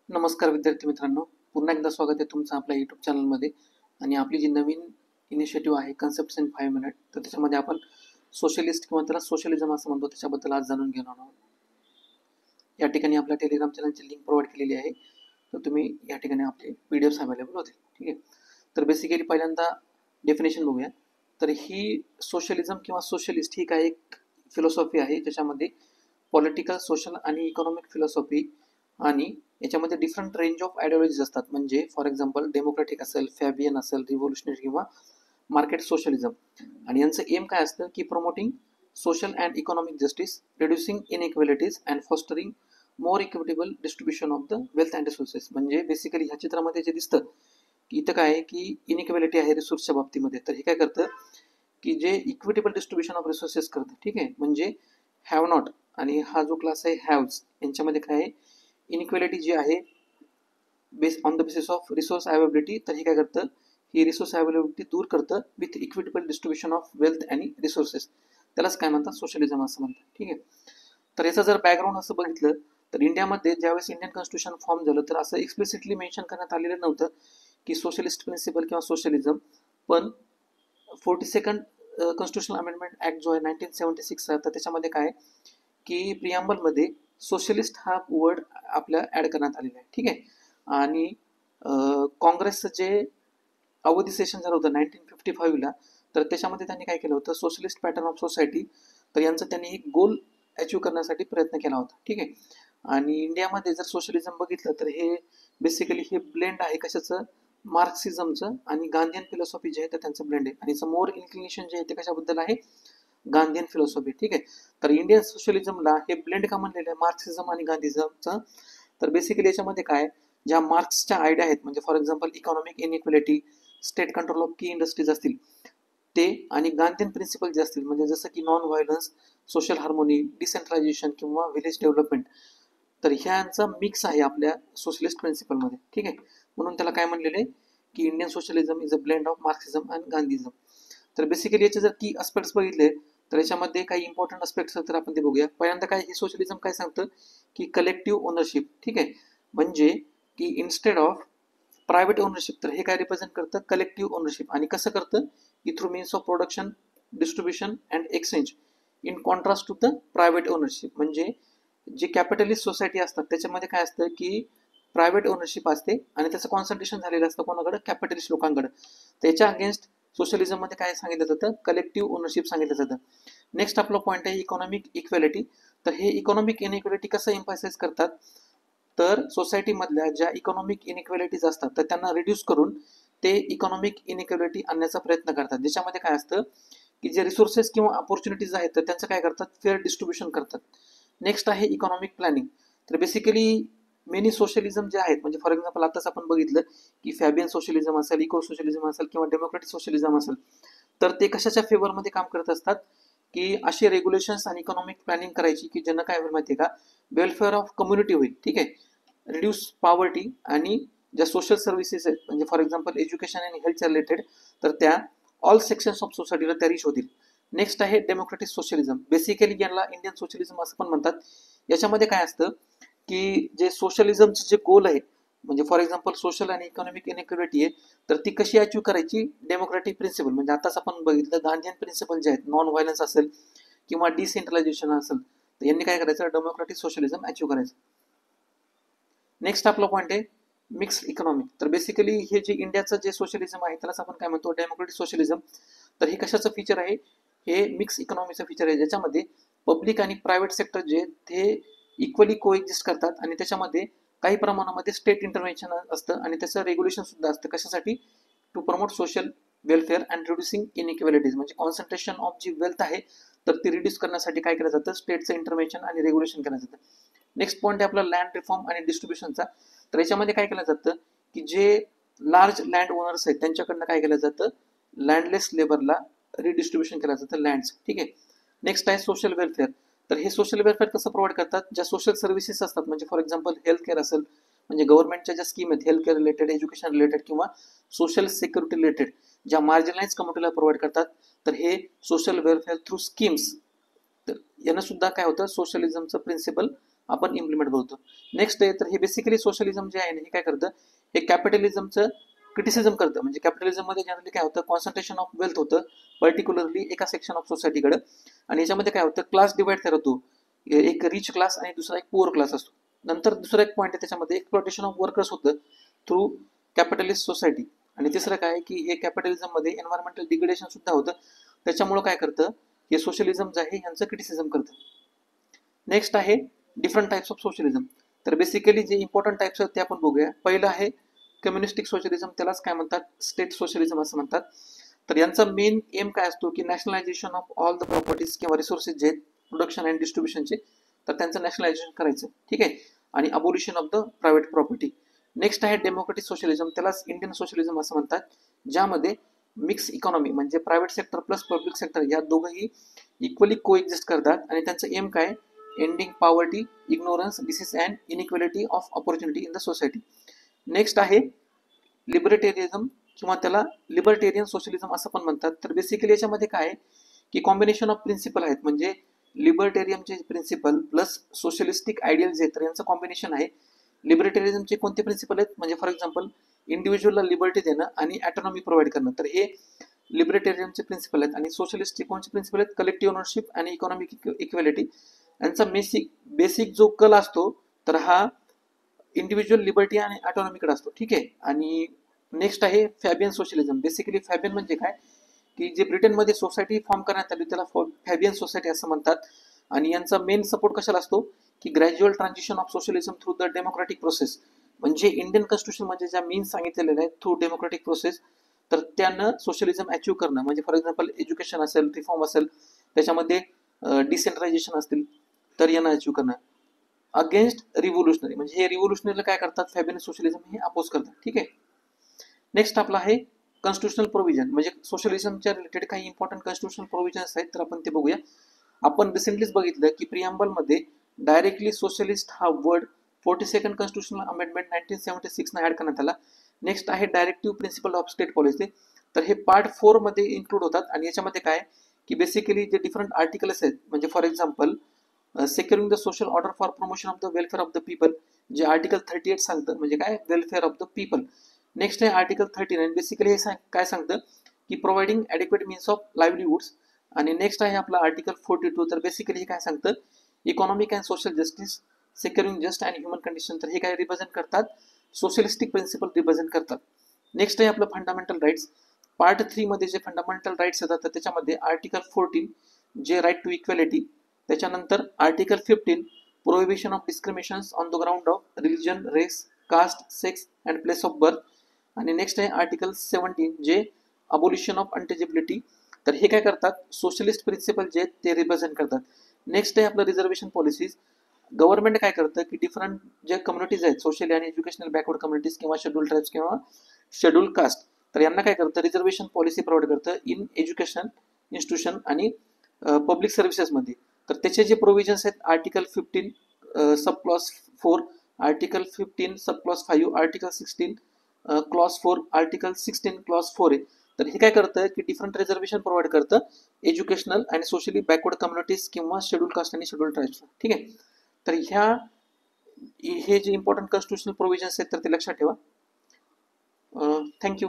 नमस्कार विद्यार्थी मित्रांनो, पुन्हा एकदा स्वागत आहे तुमचं आपल्या यूट्यूब चॅनलमध्ये. आणि आपली जी नवीन इनिशिएटिव्ह आहे कन्सेप्ट्स इन 5 मिनिट, तर त्याच्यामध्ये आपण सोशलिस्ट किंवा त्याला सोशलिझम असं म्हणतो त्याच्याबद्दल आज जाणून घेणार आहोत. या ठिकाणी आपल्या टेलिग्राम चॅनलची लिंक प्रोव्हाइड केलेली आहे, तर तुम्ही या ठिकाणी आपले पीडीएफ्स अवेलेबल होतील. ठीक आहे. तर बेसिकली पहिल्यांदा डेफिनेशन बघूया. तर ही सोशलिझम किंवा सोशलिस्ट ही काय एक फिलॉसॉफी आहे ज्याच्यामध्ये पॉलिटिकल, सोशल आणि इकॉनॉमिक फिलॉसॉफी आणि याच्यामध्ये डिफरंट रेंज ऑफ आयडिओलॉजीज असतात. म्हणजे फॉर एक्झाम्पल डेमोक्रॅटिक असेल, फॅबियन असेल, रिव्होल्युशनरी किंवा मार्केट सोशलिझम. आणि यांचं एम काय असतं की promoting social and economic justice, reducing inequalities and fostering more equitable distribution of the wealth and resources. म्हणजे बेसिकली ह्या चित्रामध्ये जे दिसतं की इथं काय आहे की इनइक्वॅलिटी आहे रिसोर्सच्या बाबतीमध्ये, तर हे काय करतं की जे इक्विटेबल डिस्ट्रीब्युशन ऑफ रिसोर्सेस करतं. ठीक आहे. म्हणजे हॅव नॉट आणि हा जो क्लास आहे हॅव्स, यांच्यामध्ये काय आहे इनइक्वॅलिटी जी आहे base on the basis of resource availability, तर हे काय करतं ही रिसोर्स अवेलेबिलिटी दूर करतं with equitable distribution of wealth आणि रिसोर्सेस. त्यालाच काय म्हणतात सोशलिझम असं म्हणतात. ठीक आहे. तर याचं जर बॅकग्राऊंड असं बघितलं तर इंडियामध्ये ज्यावेळेस इंडियन कॉन्स्टिट्यूशन फॉर्म झालं तर असं एक्सप्लिसिटली मेन्शन करण्यात आलेलं नव्हतं की सोशलिस्ट प्रिन्सिपल किंवा सोशलिझम. पण 42nd कॉन्स्टिट्युशनल अमेंडमेंट ऍक्ट जो आहे 1976 तर त्याच्यामध्ये काय की प्रियांबलमध्ये सोशलिस्ट हा वर्ड आपल्या ऍड करण्यात आलेला आहे. ठीक आहे. आणि काँग्रेसचं जे अवधी सेशन झालं होतं 1955ला, तर त्याच्यामध्ये त्यांनी काय केलं होतं सोशलिस्ट पॅटर्न ऑफ सोसायटी, तर यांचं त्यांनी एक गोल अचीव करण्यासाठी प्रयत्न केला होता. ठीक आहे. आणि इंडियामध्ये जर सोशलिझम बघितलं तर हे बेसिकली हे ब्लेंड आहे कशाचं मार्क्सिझमचं आणि गांधीयन फिलॉसॉफी जे आहे तर त्यांचं ब्लेंड आहे. आणि मोर इन्क्लिनेशन जे आहे ते कशाबद्दल आहे गांधीयन फिलॉसॉफी. ठीक आहे. तर इंडियन सोशलिझमला हे ब्लेंड का म्हणलेलं आहे मार्क्सिझम आणि गांधीझमचं, तर बेसिकली याच्यामध्ये काय ज्या मार्क्सच्या आयडिया आहेत म्हणजे for example economic inequality, state control of की इंडस्ट्रीज असतील ते, आणि गांधीयन प्रिन्सिपल जे असतील म्हणजे जसं की non violence, social harmony, decentralisation किंवा व्हिलेज डेव्हलपमेंट, तर ह्यांचा मिक्स आहे आपल्या सोशलिस्ट प्रिन्सिपलमध्ये. ठीक आहे. म्हणून त्याला काय म्हणलेलं आहे की Indian socialism is a blend of Marxism and Gandhism. तर बेसिकली याचे जर की अस्पेक्ट्स बघितले तर याच्यामध्ये काही इम्पॉर्टंट अस्पेक्ट्स तर आपण ते बघूया. पहिल्यांदा काय हे सोशलिझम काय सांगतं की कलेक्टिव्ह ओनरशिप. ठीक आहे. म्हणजे की इन्स्टेड ऑफ प्रायव्हेट ओनरशिप, तर हे काय रिप्रेझेंट करतं कलेक्टिव्ह ओनरशिप. आणि कसं करतं की through means of production, distribution and exchange in contrast to the private ownership. म्हणजे जे कॅपिटलिस्ट सोसायटी असतात त्याच्यामध्ये काय असतं की प्रायव्हेट ओनरशिप असते आणि त्याचं कॉन्सन्ट्रेशन झालेलं असतं कोणाकडे कॅपिटलिस्ट लोकांकडे. त्याच्या अगेन्स्ट सोशलिझममध्ये काय सांगितलं जातं कलेक्टिव्ह ओनरशिप सांगितलं जातं. नेक्स्ट आपला पॉईंट आहे इकॉनॉमिक इक्वॅलिटी. तर हे इकॉनॉमिक इनइक्वॅलिटी कसं एम्फासाइज करतात तर सोसायटीमधल्या ज्या इकॉनॉमिक इनइक्वॅलिटीज असतात तर त्यांना रिड्यूस करून ते इकॉनॉमिक इनइक्वॅलिटी आणण्याचा प्रयत्न करतात. ज्याच्यामध्ये काय असतं की जे रिसोर्सेस किंवा ऑपॉर्च्युनिटीज आहेत तर त्यांचं काय करतात फेअर डिस्ट्रीब्युशन करतात. नेक्स्ट आहे इकॉनॉमिक प्लॅनिंग. तर बेसिकली मेनी सोशलिझम जे आहेत म्हणजे फॉर एक्झाम्पल आताच आपण बघितलं की फॅबियन सोशलिझम असेल, इको सोशलिझम असेल किंवा डेमोक्रॅटिक सोशलिझम असेल, तर ते कशाच्या फेवरमध्ये काम करत असतात की असे रेग्युलेशन्स आणि इकॉनॉमिक प्लॅनिंग करायची की ज्यांना काय होईल माहिती आहे का वेलफेअर ऑफ कम्युनिटी होईल. ठीक आहे. रिड्यूस पॉवर्टी आणि ज्या सोशल सर्व्हिसेस आहेत म्हणजे फॉर एक्झाम्पल एज्युकेशन आणि हेल्थच्या रिलेटेड, तर त्या ऑल सेक्शन्स ऑफ सोसायटीला त्या रिच होतील. नेक्स्ट आहे डेमोक्रॅटिक सोशलिझम. बेसिकली यांना इंडियन सोशलिझम असं पण म्हणतात. याच्यामध्ये काय असतं की जे सोशलिझमचं जे गोल आहे म्हणजे फॉर एक्झाम्पल सोशल आणि इकॉनॉमिक इनइक्वॅलिटी आहे, तर ती कशी अचीव करायची डेमोक्रॅटिक प्रिन्सिपल म्हणजे आताच आपण बघितलं गांधीयन प्रिन्सिपल जे आहेत नॉन व्हायलन्स असेल किंवा डिसेंट्रलायझेशन असेल, तर यांनी काय करायचं डेमोक्रॅटिक सोशलिझम अचीव करायचं. नेक्स्ट आपला पॉईंट आहे मिक्स्ड इकॉनॉमिक. तर बेसिकली हे जे इंडियाचं जे सोशलिझम आहे त्यालाच आपण काय म्हणतो डेमोक्रॅटिक सोशलिझम. तर हे कशाचं फीचर आहे हे मिक्स इकॉनॉमीचं फीचर आहे ज्याच्यामध्ये पब्लिक आणि प्रायव्हेट सेक्टर जे ते इक्वली कोएक्झिस्ट करतात आणि त्याच्यामध्ये काही प्रमाणामध्ये स्टेट इंटरव्हेन्शन असतं आणि त्याचं रेग्युलेशन सुद्धा असतं कशासाठी to promote social welfare and reducing inequalities. म्हणजे कॉन्सन्ट्रेशन ऑफ जी वेल्थ आहे तर ती रिड्यूस करण्यासाठी काय केलं जातं स्टेटचं इंटरव्हेन्शन आणि रेग्युलेशन केलं जातं. नेक्स्ट पॉईंट आहे आपला लँड रिफॉर्म आणि डिस्ट्रीब्युशनचा. तर याच्यामध्ये काय केलं जातं की जे लार्ज लँड ओनर्स आहेत त्यांच्याकडनं काय केलं जातं लँडलेस लेबरला रिडिस्ट्रीब्युशन केलं जातं लँड्स. ठीक आहे. नेक्स्ट आहे सोशल वेलफेअर. तर हे सोशल वेलफेअर कसं प्रोव्हाइड करतात ज्या सोशल सर्व्हिसेस असतात म्हणजे फॉर एक्झाम्पल हेल्थ केअर असेल म्हणजे गव्हर्नमेंटच्या ज्या स्कीम आहेत health care related, education related किंवा सोशल सिक्युरिटी रिलेटेड ज्या मार्जिनलाइज कम्युनिटीला प्रोव्हाइड करतात, तर हे सोशल वेलफेअर थ्रू स्कीम्स. तर यानं सुद्धा काय होतं सोशलिझमचं प्रिन्सिपल आपण इम्प्लिमेंट करतो. नेक्स्ट आहे तर हे बेसिकली सोशलिझम जे आहे ना हे काय करतं, हे कॅपिटलिझमचं क्रिटिसिझम करतं. म्हणजे कॅपिटलिझममध्ये जनरली काय होतं, कॉन्सन्ट्रेशन ऑफ वेल्थ होतं पर्टिक्युलरली एका सेक्शन ऑफ सोसायटीकडे, आणि याच्यामध्ये काय होतं क्लास डिवाइड तयार होतो, एक रिच क्लास आणि दुसरा एक पुअर क्लास असतो. नंतर दुसरा एक पॉईंट आहे त्याच्यामध्ये एक्सप्लॉटेशन ऑफ वर्कर्स होतं थ्रू कॅपिटलिस्ट सोसायटी. आणि तिसरं काय की हे कॅपिटलिझममध्ये एन्व्हायरमेंटल डिग्रेडेशन सुद्धा होतं. त्याच्यामुळं काय करतं, हे सोशलिझम जे आहे यांचं क्रिटिसिझम करतं. नेक्स्ट आहे डिफरंट टाइप्स ऑफ सोशलिझम. तर बेसिकली जे इम्पॉर्टंट टाइप्स आहेत ते आपण बघूया. पहिलं आहे कम्युनिस्टिक सोशलिझम, त्यालाच काय म्हणतात स्टेट सोशलिझम असं म्हणतात. तर यांचा मेन एम काय असतो की nationalisation of all the properties किंवा रिसोर्सेस जे प्रोडक्शन अँड डिस्ट्रीब्युशनचे, तर त्यांचं नॅशनलायझेशन करायचं, ठीक आहे, आणि abolition of the private property. Next आहे डेमोक्रेटिक सोशलिझम, त्यालाच इंडियन सोशलिझम असं म्हणतात, ज्यामध्ये मिक्स इकॉनॉमी म्हणजे private sector plus public sector या दोघंही इक्वली कोएक्झिस्ट करतात. आणि त्यांचं एम काय, ending poverty, ignorance, disease and inequality of opportunity in the society. Next आहे लिबर्टेरियझम किंवा त्याला लिबर्टेरियन सोशलिझम असं पण म्हणतात. तर बेसिकली याच्यामध्ये काय आहे की कॉम्बिनेशन ऑफ प्रिन्सिपल आहेत, म्हणजे लिबर्टेरियमचे प्रिन्सिपल प्लस सोशलिस्टिक आयडियल जे, तर यांचं कॉम्बिनेशन आहे. लिबर्टेरियझमचे कोणते प्रिन्सिपल आहेत, म्हणजे फॉर एक्झाम्पल इंडिव्हिज्युअलला लिबर्टी देणं आणि ऑटोनॉमी प्रोव्हाइड करणं, तर हे लिबर्टेरियनचे प्रिन्सिपल आहेत. आणि सोशलिस्टचे कोणते प्रिन्सिपल आहेत, कलेक्टिव्ह ओनरशिप आणि इकॉनॉमिक इक्वेलिटी. यांचा बेसिक जो कल असतो तर हा इंडिव्हिज्युअल लिबर्टी आणि ऑटोनॉमीकडे असतो, ठीक आहे. आणि नेक्स्ट आहे फॅबियन सोशलिझम. बेसिकली फॅबियन म्हणजे काय की जे ब्रिटनमध्ये सोसायटी फॉर्म करण्यात आली त्याला फॅबियन सोसायटी असं म्हणतात. आणि यांचा मेन सपोर्ट कशाला असतो की gradual transition of socialism through the democratic process, म्हणजे इंडियन कॉन्स्टिट्यूशन मध्ये ज्या मीन्स सांगितलेल्या आहेत थ्रू डेमोक्रेटिक प्रोसेस, तर त्यानं सोशलिझम अचीव्ह करणं, म्हणजे फॉर एक्झाम्पल एज्युकेशन असेल, रिफॉर्म असेल, त्याच्यामध्ये डिसेंट्रलायझेशन असतील, तर यांना अचीव्ह करणं. अगेन्स्ट रिव्होल्युशनरी, म्हणजे हे रिव्होल्युशनरीला काय करतात, फॅबियन सोशलिझम हे अपोज करतात, ठीक आहे. नेक्स्ट आपला आहे कॉन्स्टिट्युशनल प्रोव्हिजन, म्हणजे सोशलिझमच्या रिलेटेड काही इम्पॉर्टंट कॉन्स्टिट्युशनल प्रोव्हिजन्स आहेत, तर आपण ते बघूया. आपण रिसेंटलीच बघितलं की प्रिअम्बलमध्ये डायरेक्टली सोशलिस्ट हा word 42nd constitutional amendment 1976 add करण्यात आला. नेक्स्ट आहे directive principle of state policy, तर हे पार्ट 4 मध्ये इन्क्लूड होतात. आणि याच्यामध्ये काय की बेसिकली जे डिफरंट आर्टिकल्स आहेत, म्हणजे for example सेक्युरिंग the social order for promotion of the welfare of the people, जे आर्टिकल 38 सांगतं, म्हणजे काय welfare of the people. Next आहे आर्टिकल 39, बेसिकली हे काय सांगतं की प्रोव्हाइडिंग ॲडिक्वेट मीन्स ऑफ लाईव्हलीहुड्स. आणि नेक्स्ट आहे आपला आर्टिकल 42, तर बेसिकली हे काय सांगतं, economic and social justice, सेक्युरिंग just and human condition, तर हे काय रिप्रेझेंट करतात, सोशलिस्टिक प्रिन्सिपल रिप्रेझेंट करतात. नेक्स्ट आहे आपलं फंडामेंटल राईट्स. पार्ट 3 मध्ये जे फंडामेंटल राईट्स येतात तर त्याच्यामध्ये आर्टिकल 14 जे राईट टू इक्वॅलिटी, त्याच्यानंतर article 15 prohibition of discriminations on the ground of religion, race, caste, sex and place of birth. आणि नेक्स्ट आहे आर्टिकल 17 जे अबोलिशन ऑफ अनटचेबिलिटी, तर हे काय करतात, सोशलिस्ट प्रिन्सिपल जे ते रिप्रेझेंट करतात. नेक्स्ट आहे आपलं रिझर्वेशन पॉलिसीज. गव्हर्नमेंट काय करतं की डिफरंट जे कम्युनिटीज आहेत, सोशली आणि एज्युकेशनल बॅकवर्ड कम्युनिटीज किंवा शेड्यूल ट्राईब्स किंवा शेड्यूल कास्ट, तर यांना काय करतं, रिझर्वेशन पॉलिसी प्रोव्हाइड करतं इन एज्युकेशन इन्स्टिट्यूशन आणि पब्लिक सर्व्हिसेसमध्ये. तर त्याचे जे प्रोव्हिजन्स आहेत article 15 sub clause 4, article 15 sub clause 5, article 16 clause 4, article 16 clause 4 आहे. तर हे काय करतं की डिफरंट रिझर्वेशन प्रोव्हाइड करतं एज्युकेशनल आणि सोशली बॅकवर्ड कम्युनिटीज किंवा शेड्यूल कास्ट आणि शेड्यूल ट्राईब्स, ठीक आहे. तर हे जे इम्पॉर्टंट कॉन्स्टिट्युशनल प्रोव्हिजन्स आहेत तर ते लक्षात ठेवा. थँक्यू.